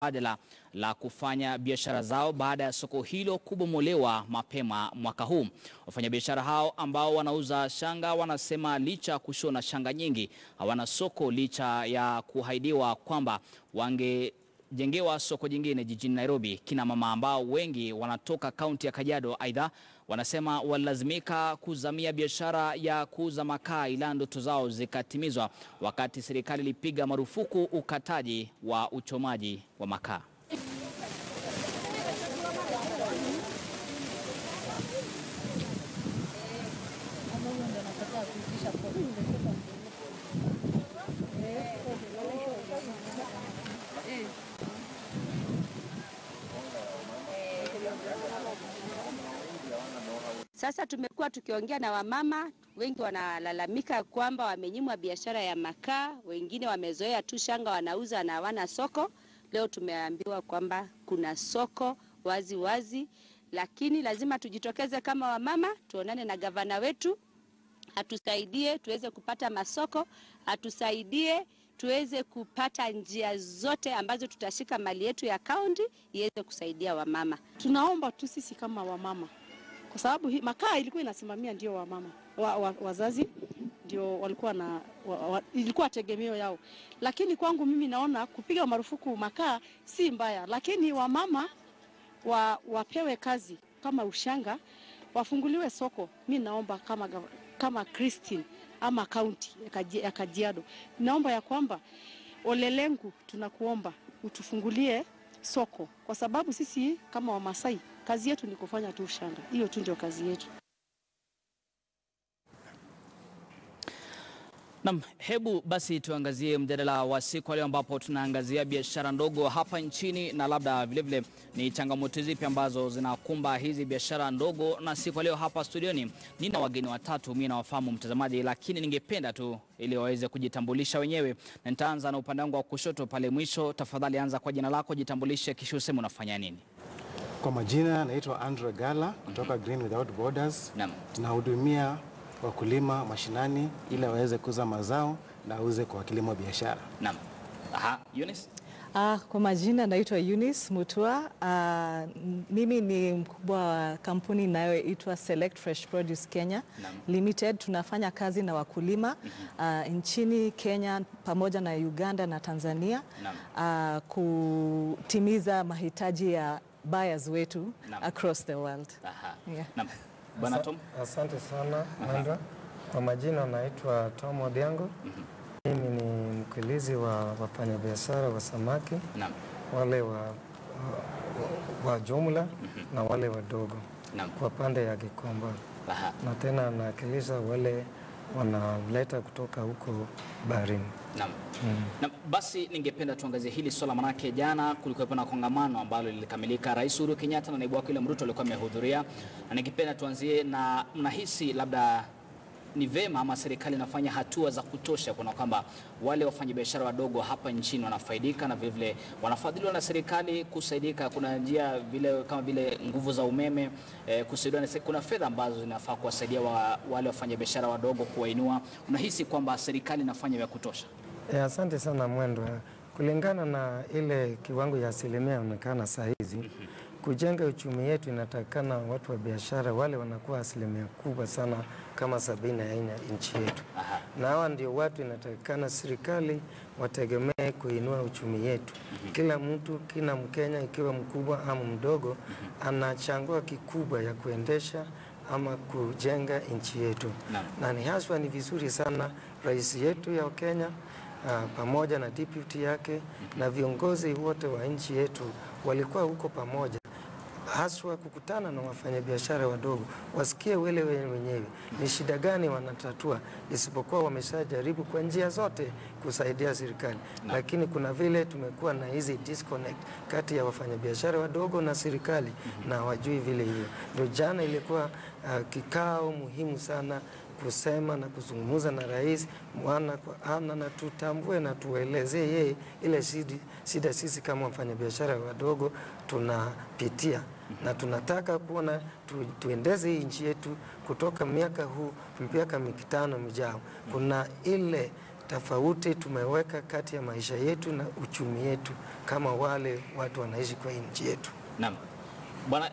badala la kufanya biashara zao baada ya soko hilo kubomolewa mapema mwaka huu. Wafanyabiashara hao ambao wanauza shanga wanasema licha kushona shanga nyingi hawana soko licha ya kuahidiwa kwamba wangejengewa soko jingine jijini Nairobi. Kina mama ambao wengi wanatoka kaunti ya Kajiado aidha wanasema walazimika kuzamia biashara ya kuuza makaa ila ndoto zao zikatimizwa wakati serikali ilipiga marufuku ukataji wa uchomaji wa makaa. Sasa tumekuwa tukiongea na wamama wengi, wanalalamika kwamba wamenyimwa biashara ya makaa, wengine wamezoea tu shanga wanauza na hawana soko. Leo tumeambiwa kwamba kuna soko wazi wazi, lakini lazima tujitokeze kama wamama, tuonane na gavana wetu, atusaidie tuweze kupata masoko, atusaidie tuweze kupata njia zote ambazo tutashika mali yetu ya kaunti iweze kusaidia wamama. Tunaomba tu sisi kama wamama, kwa sababu makaa ilikuwa inasimamia ndio wamama wazazi ndio walikuwa na ilikuwa tegemeo yao, lakini kwangu mimi naona kupiga marufuku makaa si mbaya, lakini wamama wapewe kazi kama ushanga, wafunguliwe soko. Mimi naomba kama Christine ama county ya Kajiado, naomba ya kwamba Ole Lenku, tunakuomba utufungulie soko, kwa sababu sisi kama Wamasai kazi yetu ni kufanya tu ushanga. Hiyo tu ndio kazi yetu. Naam, hebu basi tuangazie mjadala wa siku leo ambapo tunaangazia biashara ndogo hapa nchini na labda vile vile ni changamoto zipi ambazo zinakumba hizi biashara ndogo. Na siku leo hapa studioni nina wageni watatu, mimi nawafahamu mtazamaji, lakini ningependa tu ili waweze kujitambulisha wenyewe. Na nitaanza na upande wangu wa kushoto pale mwisho. Tafadhali anza kwa jina lako, jitambulishe kisha useme unafanya nini. Kwa majina naitwa Andrew Gala kutoka Green Without Borders. Naam. Tunahudumia wakulima mashinani ili waweze kuuza mazao na auze kwa kilimo biashara. Naam. Aha, Eunice? Kwa majina naitwa Eunice Mutua. Mimi ni mkubwa wa kampuni inayoitwa Select Fresh Produce Kenya Limited. Tunafanya kazi na wakulima nchini Kenya pamoja na Uganda na Tanzania kutimiza mahitaji ya buyers wetu across the world. Aha. Yeah. Naam. Bwana Tom? Asante sana Mandra. Kwa majina naitwa Tom Odhiambo. Mimi ni mkulizi wa wafanyabiashara wa samaki, wale wa jumla na wale wadogo kwa pande ya Gikomba. Na tena nawakilisha wale wanaleta kutoka huko baharini. Naam. Na basi ningependa tuangazie hili swala, manake jana kulikuwa na kongamano ambalo lilikamilika. Rais Uhuru Kenyatta na naibu wake William Ruto walikuwa wamehudhuria. Na ningependa tuanzie na mnahisi labda ni vema ama serikali inafanya hatua za kutosha kuna kwamba wale wafanyabiashara wadogo hapa nchini wanafaidika na vile vile wanafadhiliwa na serikali kusaidika? Kuna njia vile kama vile nguvu za umeme kusaidia, kuna fedha ambazo zinafaa kuwasaidia wale wafanyabiashara wadogo kuwainua. Unahisi kwamba serikali inafanya vya kutosha? Asante sana Mwendo. Kulingana na ile kiwango ya asilimia inaonekana saa hizi, kujenga uchumi yetu inatakana watu wa biashara wale wanakuwa asilimia kubwa sana kama 70 ya nchi yetu. Na hawa ndio watu inatakana serikali wategemee kuinua uchumi yetu. Kila mtu, kila Mkenya ikiwa mkubwa ama mdogo, anachangua kikubwa ya kuendesha ama kujenga nchi yetu. Na ni haswa ni vizuri sana rais yetu ya Kenya pamoja na deputy yake na viongozi wote wa nchi yetu walikuwa huko pamoja, haswa kukutana na wafanyabiashara wadogo, wasikie wale wenyewe ni shida gani wanatatua, isipokuwa wameshajaribu kwa njia zote kusaidia serikali. Lakini kuna vile tumekuwa na hizi disconnect kati ya wafanyabiashara wadogo na serikali na wajui vile hiyo. Ndio jana ilikuwa kikao muhimu sana kusema na kuzungumza na rais mwana kwa ana na tutambue na tuelezee yeye ile shida sisi kama wafanyabiashara wadogo tunapitia. Na tunataka kuona tuendeze nchi yetu kutoka miaka huu mpaka 5 mijao. Kuna ile tofauti tumeweka kati ya maisha yetu na uchumi yetu kama wale watu wanaishi kwa nchi yetu. Naam. Bwana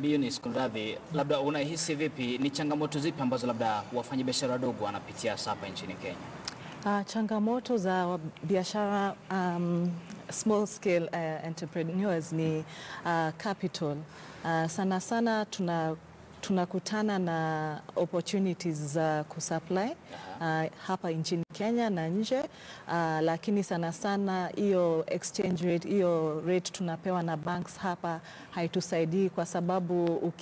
Eunice, kunradhi, labda unahisi vipi, ni changamoto zipi ambazo labda wafanyabiashara wadogo wanapitia hapa nchini Kenya? Changamoto za biashara small scale entrepreneurs ni capital. Sana sana tunakutana na opportunities za kusupply hapa nchini Kenya na nje, lakini sana sana hiyo exchange rate, hiyo rate tunapewa na banks hapa haitusaidii, kwa sababu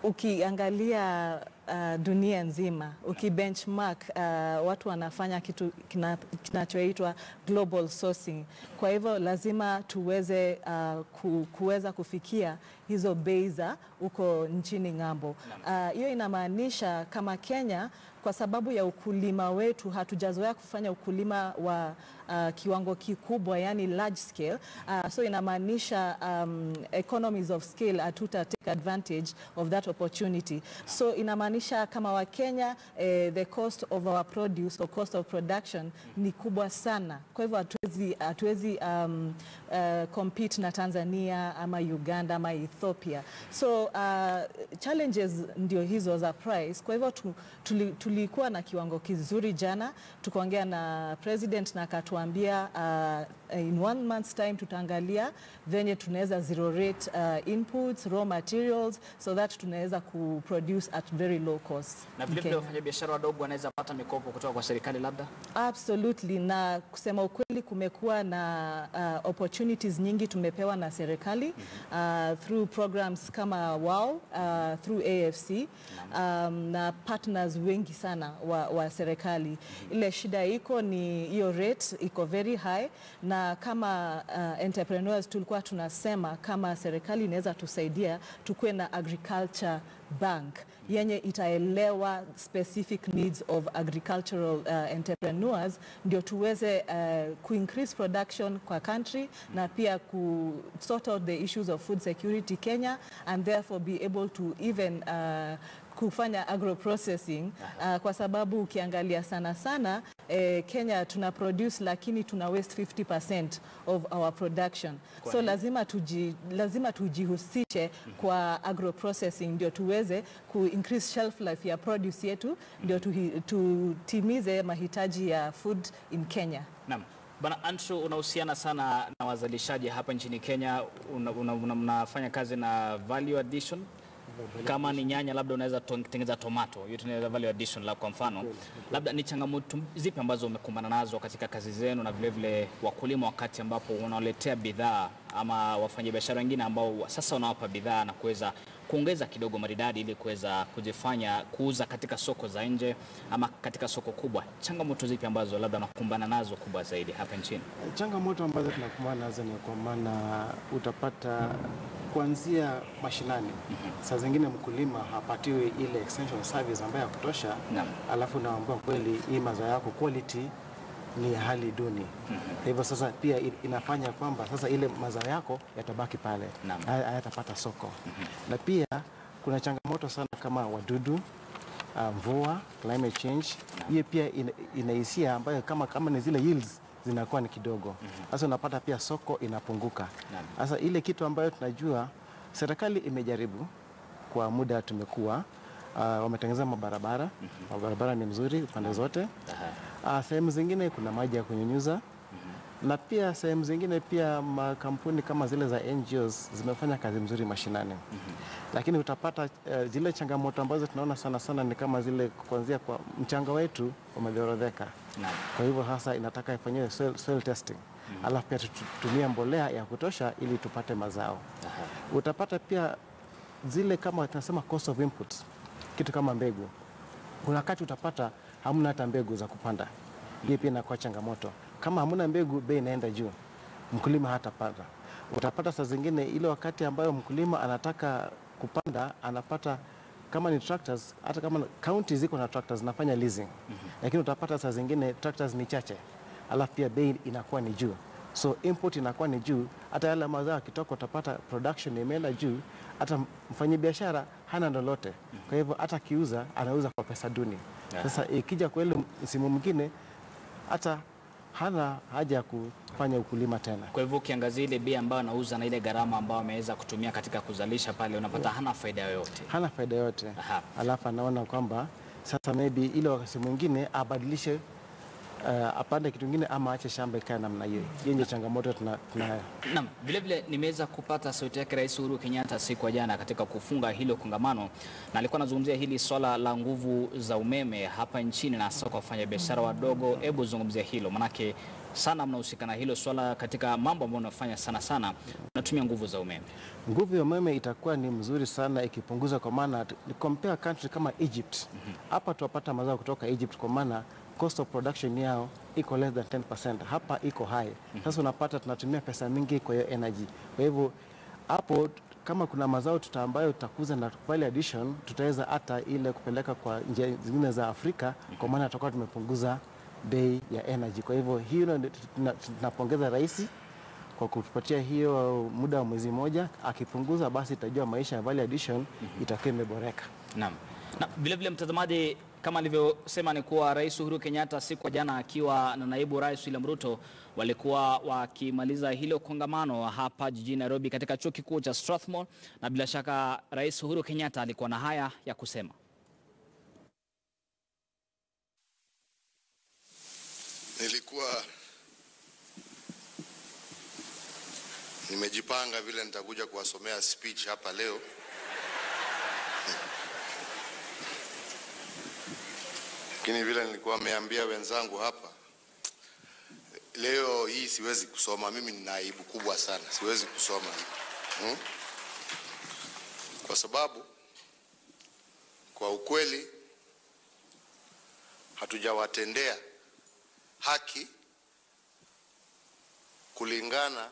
ukiangalia dunia nzima, ukibenchmark, watu wanafanya kitu kinachoitwa global sourcing. Kwa hivyo lazima tuweze kuweza kufikia hizo bei za uko nchini ng'ambo. Hiyo inamaanisha kama Kenya, kwa sababu ya ukulima wetu hatujazoea kufanya ukulima wa kiwango kikubwa, yani large scale. So inamaanisha economies of scale hatuta take advantage of that opportunity. So inamaanisha kama wa Kenya, the cost of our produce or cost of production ni kubwa sana. Kwa hivyo hatuwezi compete na Tanzania ama Uganda ama Ethiopia. So challenges ndio hizo za price. Kwa hivyo tulikuwa na kiwango kizuri jana, tukaongea na president na akatuambia in 1 month's time tutaangalia venye tunaweza zero rate inputs, raw materials, so that tunaweza kuproduce at very low cost. Na vile wafanyabiashara wadogo wanaweza pata mikopo kutoka kwa serikali labda? Absolutely, na kusema ukweli kumekuwa na opportunities nyingi tumepewa na serikali through programs kama WOW, through AFC, na partners wengi sana wa serikali. Ile shida iko ni hiyo rate iko very high, na kama entrepreneurs tulikuwa tunasema kama serikali inaweza tusaidia tukue na agriculture bank yenye itaelewa specific needs of agricultural entrepreneurs, ndio tuweze increase production kwa country na pia sort out the issues of food security Kenya, and therefore be able to even kufanya agro processing, kwa sababu ukiangalia sana sana Kenya tuna produce lakini tuna waste 50% of our production. So lazima tujihusishe kwa agro processing ndio tuweze increase shelf life ya produce yetu, ndio tutimize mahitaji ya food in Kenya. Naam. Bwana Andrew, unahusiana sana na wazalishaji hapa nchini Kenya, unafanya kazi na value addition. Kama ni nyanya labda unaweza kutengeneza tomato, hiyo tunaweza value addition la kwa mfano. Labda ni changamoto zipi ambazo umekumbana nazo katika kazi zenu, na vile vile wakulima wakati ambapo unawaletea bidhaa ama wafanyabiashara wengine ambao sasa unawapa bidhaa na kuweza kuongeza kidogo maridadi ili kuweza kujifanya kuuza katika soko za nje ama katika soko kubwa? Changamoto zipi ambazo labda unakumbana nazo kubwa zaidi hapa nchini? Changamoto ambazo tunakumbana nazo ni kwa maana utapata kuanzia mashinani. Saa zingine mkulima hapatiwi ile extension service ambayo ya kutosha, alafu naambiwa kweli hii mazao yako quality ni hali duni. Hivyo sasa pia inafanya kwamba sasa ile mazao yako yatabaki pale, hayatapata soko. Na pia kuna changamoto sana kama wadudu, mvua, climate change. Hiyo pia inahisia ambayo kama ni zile yields zinakuwa ni kidogo. Sasa unapata pia soko inapunguka. Sasa ile kitu ambayo tunajua serikali imejaribu kwa muda tumekuwa wametengeneza mabarabara. Mabarabara ni mzuri pande zote. Sehemu zingine kuna maji ya kunyunyuza. Na pia sehemu zingine pia makampuni kama zile za NGOs zimefanya kazi mzuri mashinani. Lakini utapata zile changamoto ambazo tunaona sana sana ni kama zile kuanzia kwa mchanga wetu umedhorodheka. Kwa hivyo hasa inataka ifanyiwe soil testing. Alafu pia tutumie mbolea ya kutosha ili tupate mazao. Utapata pia zile kama tunasema cost of inputs, kitu kama mbegu. Kuna wakati utapata hamna hata mbegu za kupanda. Hii pia inakuwa changamoto. Kama hamna mbegu, bei inaenda juu, mkulima hatapata. Utapata saa zingine ile wakati ambayo mkulima anataka kupanda, anapata kama ni tractors, hata kama county ziko na tractors zinafanya leasing. Lakini utapata saa zingine tractors ni chache, alafu pia bei inakuwa ni juu. So input inakuwa ni juu, hata yale mazao kitoko utapata production imeenda juu, hata mfanyabiashara hana lolote. Kwa hivyo hata kiuza anauza kwa pesa duni. Sasa ikija kwa ile msimu mwingine hata hana haja ya kufanya ukulima tena. Kwa hivyo ukiangazia ile bei ambayo anauza na ile gharama ambayo ameweza kutumia katika kuzalisha pale, unapata hana faida yoyote. Hana faida yoyote. Alafu anaona kwamba sasa maybe ile wakati mwingine abadilishe apande kitu kingine ama aache shamba ikae namna hiyo. Hiyo ndio changamoto tunayo. Naam, vile vile nimeweza kupata sauti yake Rais Uhuru Kenyatta siku ya jana katika kufunga hilo kongamano, na alikuwa anazungumzia hili swala la nguvu za umeme hapa nchini na hasa kwa wafanyabiashara wadogo. Hebu zungumzia hilo, manake sana mnahusika na hilo swala katika mambo ambayo unafanya sana unatumia nguvu za umeme. Nguvu ya umeme itakuwa ni mzuri sana ikipunguza, kwa maana compare country kama Egypt. Hapa tuwapata mazao kutoka Egypt kwa maana cost of production yao iko less than 10%. Hapa iko high. Sasa unapata tunatumia pesa mingi kwa hiyo energy. Kwa hivyo hapo kama kuna mazao ambayo tutakuza na value addition, tutaweza hata ile kupeleka kwa njia zingine za Afrika, kwa maana tutakuwa tumepunguza bei ya energy. Kwa hivyo hiyo tunapongeza rais kwa kutupatia hiyo muda wa mwezi mmoja. Akipunguza basi itajua maisha ya value addition itakuwa imeboreka. Naam. Na vile vile mtazamaji, kama alivyosema ni kuwa Rais Uhuru Kenyatta siku jana akiwa na naibu Rais William Ruto walikuwa wakimaliza hilo kongamano hapa jijini Nairobi katika chuo kikuu cha Strathmore, na bila shaka Rais Uhuru Kenyatta alikuwa na haya ya kusema. Nilikuwa nimejipanga vile nitakuja kuwasomea speech hapa leo. Lakini vile nilikuwa nimeambia wenzangu hapa, leo hii siwezi kusoma. Mimi nina aibu kubwa sana, siwezi kusoma. Kwa sababu kwa ukweli hatujawatendea haki kulingana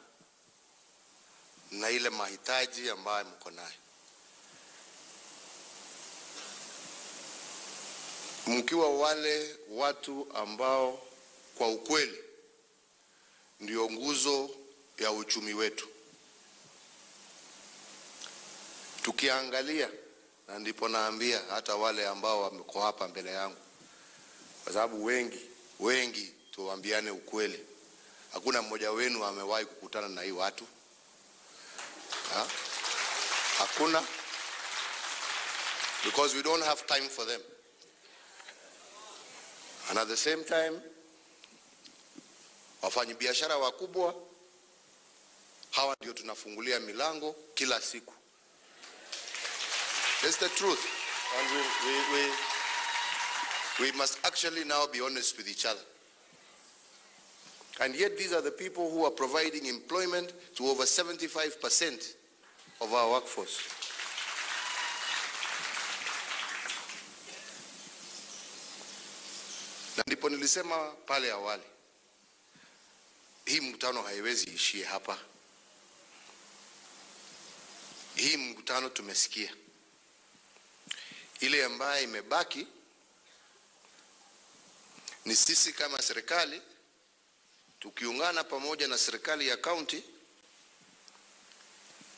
na ile mahitaji ambayo mko nayo. Mkiwa wale watu ambao kwa ukweli ndio nguzo ya uchumi wetu. Tukiangalia, na ndipo naambia hata wale ambao wameko hapa mbele yangu, kwa sababu wengi tuambiane ukweli, hakuna mmoja wenu amewahi kukutana na hii watu. Hakuna, because we don't have time for them. And at the same time, wafanyabiashara wakubwa hawa ndio tunafungulia milango kila siku. That's the truth. And we must actually now be honest with each other. And yet these are the people who are providing employment to over 75% of our workforce. Na ndipo nilisema pale awali, hii mkutano haiwezi ishie hapa. Hii mkutano tumesikia. Ile ambaye imebaki ni sisi kama serikali tukiungana pamoja na serikali ya county,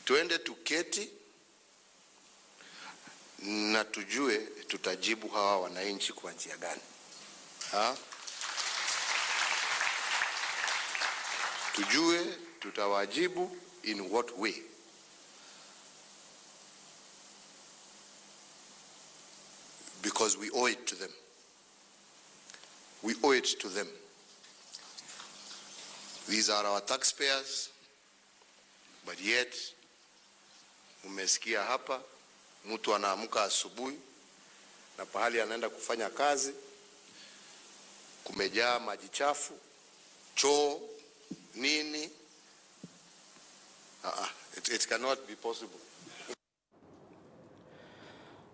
tuende tuketi na tujue tutajibu hawa wananchi kwa njia gani. Tujue tutawajibu in what way. Because we owe it to them. We owe it to them. These are our taxpayers, but yet umesikia hapa mtu anaamka asubuhi na pahali anaenda kufanya kazi kumejaa maji chafu, choo, nini. It cannot be possible.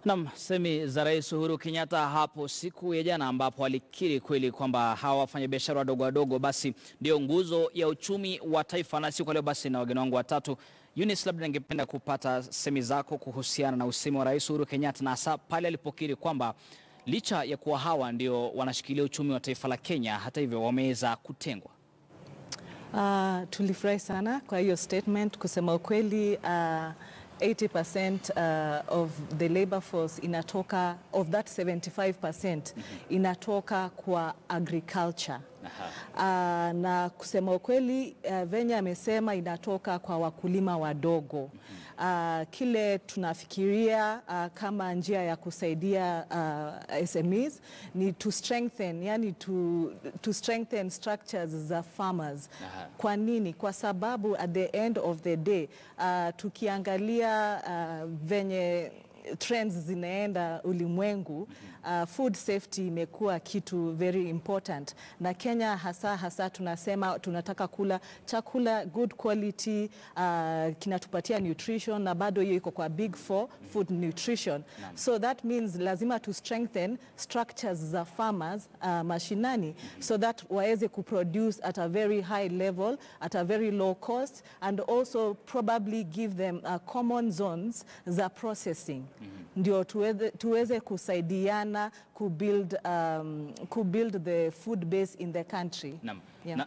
Naam, semi za Rais Uhuru Kenyatta hapo siku ya jana, ambapo alikiri kweli kwamba hawa wafanyabiashara wadogo basi ndio nguzo ya uchumi wa taifa. Na siku leo basi na wageni wangu watatu, Eunice, labda ningependa kupata semi zako kuhusiana na usemi wa Rais Uhuru Kenyatta, na hasa pale alipokiri kwamba licha ya kuwa hawa ndio wanashikilia uchumi wa taifa la Kenya, hata hivyo wameweza kutengwa. Tulifurahi sana kwa hiyo statement. Kusema ukweli, 80% of the labor force inatoka, of that 75% inatoka kwa agriculture Na kusema ukweli, venye amesema inatoka kwa wakulima wadogo. Kile tunafikiria kama njia ya kusaidia SMEs ni to strengthen, yani to strengthen structures za farmers. Kwa nini? Kwa sababu at the end of the day, tukiangalia venye trends zinaenda ulimwengu, food safety imekuwa kitu very important, na Kenya hasa tunasema tunataka kula chakula good quality, kinatupatia nutrition, na bado hiyo iko kwa big four food nutrition. So that means lazima to strengthen structures za farmers mashinani, so that waweze kuproduce at a very high level, at a very low cost, and also probably give them common zones za processing. Ndio tuweze kusaidiana kubuild the food base in the country.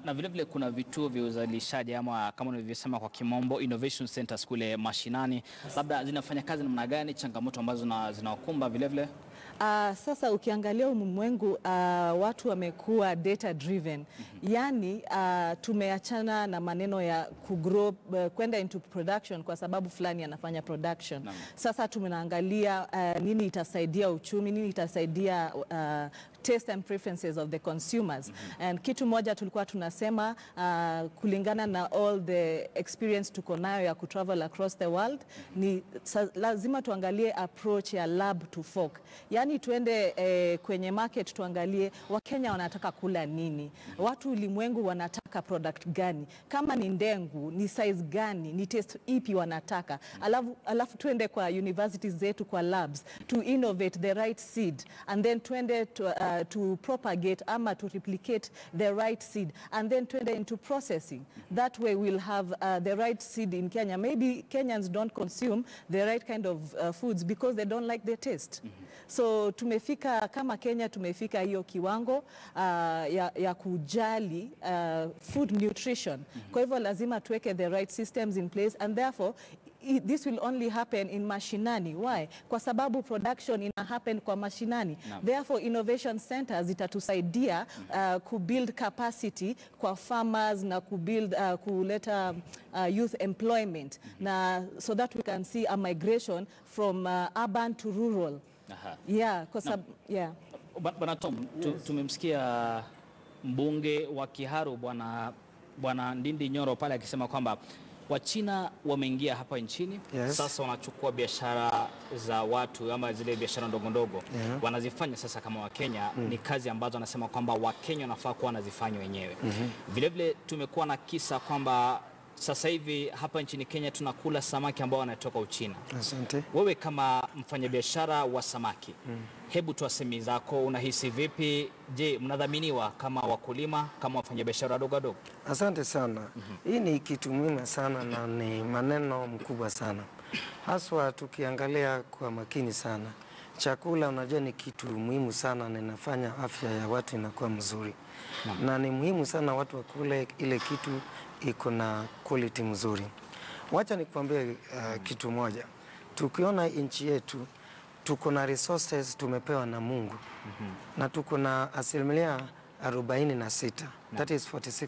Na vile vile kuna vituo vya uzalishaji, ama kama unavyosema kwa kimombo innovation centers kule mashinani. Labda zinafanya kazi namna gani, changamoto ambazo zinawakumba vile vile? Sasa ukiangalia ulimwengu, watu wamekuwa data driven. Yani tumeachana na maneno ya kugrow, kwenda into production kwa sababu fulani anafanya production. Sasa tumeangalia nini itasaidia uchumi, nini itasaidia taste and preferences of the consumers. And kitu moja tulikuwa tunasema, kulingana na all the experience tuko nayo ya kutravel across the world, ni lazima tuangalie approach ya lab to fork. Yani tuende kwenye market tuangalie Wakenya wanataka kula nini, watu ulimwengu wanataka product gani, kama ni ndengu ni size gani, ni taste ipi wanataka, alafu tuende kwa universities zetu, kwa labs, to innovate the right seed, and then tuende to propagate ama to replicate the right seed, and then tuende into processing. That way we'll have the right seed in Kenya. Maybe Kenyans don't consume the right kind of foods because they don't like the taste. So tumefika kama Kenya, tumefika hiyo kiwango ya kujali food nutrition. Kwa hivyo lazima tuweke the right systems in place, and therefore this will only happen in mashinani. Why? Kwa sababu production ina happen kwa mashinani. Therefore innovation centers itatusaidia kubuild capacity kwa farmers na kuleta youth employment, na so that we can see a migration from urban to rural. Bwana Tom, tumemsikia mbunge wa Kiharu bwana Ndindi Nyoro pale akisema kwamba Wachina wameingia hapa nchini. Sasa wanachukua biashara za watu, ama zile biashara ndogo ndogo wanazifanya sasa kama Wakenya. Ni kazi ambazo anasema kwamba Wakenya wanafaa kuwa wanazifanya wenyewe. Vile vile tumekuwa na kisa kwamba sasa hivi hapa nchini Kenya tunakula samaki ambao wanatoka Uchina. Asante. Wewe kama mfanyabiashara wa samaki, hebu toa semi zako, unahisi vipi? Je, mnadhaminiwa kama wakulima, kama wafanyabiashara wadogo? Asante sana. Hii ni kitu muhimu sana na ni maneno mkubwa sana. Haswa tukiangalia kwa makini sana. Chakula unajua ni kitu muhimu sana na inafanya afya ya watu inakuwa mzuri. Na ni muhimu sana watu wakule ile kitu iko na quality mzuri. Wacha nikwambie kitu moja. Tukiona nchi yetu tuko na resources tumepewa na Mungu. Na tuko na 46%. That is 46%.